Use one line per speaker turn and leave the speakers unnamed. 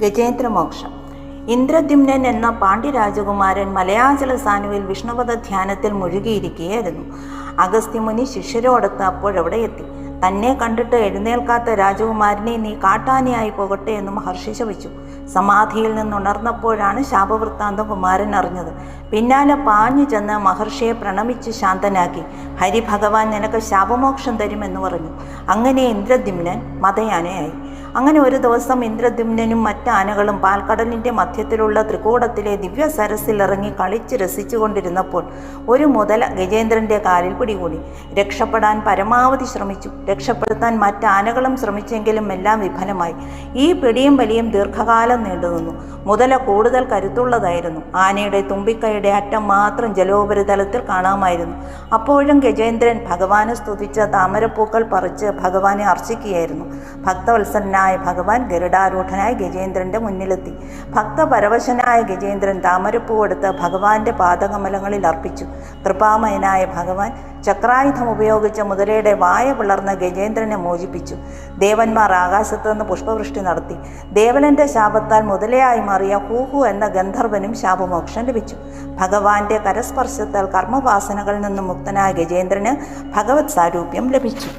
ഗജേന്ദ്രമോക്ഷം. ഇന്ദ്രദ്യുമ്നൻ എന്ന പാണ്ഡ്യരാജകുമാരൻ മലയാചല സാനുവിൽ വിഷ്ണുപദ ധ്യാനത്തിൽ മുഴുകിയിരിക്കുകയായിരുന്നു. അഗസ്ത്യമുനി ശിഷ്യരോടൊത്ത് അപ്പോഴവിടെ എത്തി. തന്നെ കണ്ടിട്ട് എഴുന്നേൽക്കാത്ത രാജകുമാരനെ നീ കാട്ടാനയായി പോകട്ടെ എന്ന് മഹർഷി ശപിച്ചു. സമാധിയിൽ നിന്നുണർന്നപ്പോഴാണ് ശാപവൃത്താന്തം കുമാരൻ അറിഞ്ഞത്. പിന്നാലെ പാഞ്ഞു ചെന്ന് മഹർഷിയെ പ്രണമിച്ച് ശാന്തനാക്കി. ഹരിഭഗവാൻ നിനക്ക് ശാപമോക്ഷം തരുമെന്ന് പറഞ്ഞു. അങ്ങനെ ഇന്ദ്രദ്യുമ്നൻ മതയാനയായി. അങ്ങനെ ഒരു ദിവസം ഇന്ദ്രദ്യുമ്നനും മറ്റ് ആനകളും പാൽക്കടലിൻ്റെ മധ്യത്തിലുള്ള ത്രികൂടത്തിലെ ദിവ്യ സരസിൽ ഇറങ്ങി കളിച്ച് രസിച്ചുകൊണ്ടിരുന്നപ്പോൾ ഒരു മുതല ഗജേന്ദ്രൻ്റെ കാലിൽ പിടികൂടി. രക്ഷപ്പെടാൻ പരമാവധി ശ്രമിച്ചു. രക്ഷപ്പെടുത്താൻ മറ്റാനകളും ശ്രമിച്ചെങ്കിലും എല്ലാം വിഫലമായി. ഈ പിടിയും വലിയും ദീർഘകാലം നീണ്ടുനിന്നു. മുതല കൂടുതൽ കരുത്തുള്ളതായിരുന്നു. ആനയുടെ തുമ്പിക്കൈയുടെ അറ്റം മാത്രം ജലോപരിതലത്തിൽ കാണാമായിരുന്നു. അപ്പോഴും ഗജേന്ദ്രൻ ഭഗവാനെ സ്തുതിച്ച താമരപ്പൂക്കൾ പറിച്ച് ഭഗവാനെ അർച്ചിക്കുകയായിരുന്നു. ഭക്തവത്സരനായ ഭഗവാൻ ഗരുഡാരൂഢനായി ഗജേന്ദ്രന്റെ മുന്നിലെത്തി. ഭക്തപരവശനായ ഗജേന്ദ്രൻ താമരപ്പൂ എടുത്ത് ഭഗവാന്റെ പാദകമലങ്ങളിൽ അർപ്പിച്ചു. കൃപാമയനായ ഭഗവാൻ ചക്രായുധം ഉപയോഗിച്ച് മുതലയുടെ വായ പിളർന്ന ഗജേന്ദ്രനെ മോചിപ്പിച്ചു. ദേവന്മാർ ആകാശത്ത് നിന്ന് പുഷ്പവൃഷ്ടി നടത്തി. ദേവനന്റെ ശാപത്താൽ മുതലയായി മാറിയ ഹൂഹു എന്ന ഗന്ധർവനും ശാപമോക്ഷം ലഭിച്ചു. ഭഗവാന്റെ കരസ്പർശത്താൽ കർമ്മവാസനകളിൽ നിന്നും മുക്തനായ ഗജേന്ദ്രന് ഭഗവത് സാരൂപ്യം ലഭിച്ചു.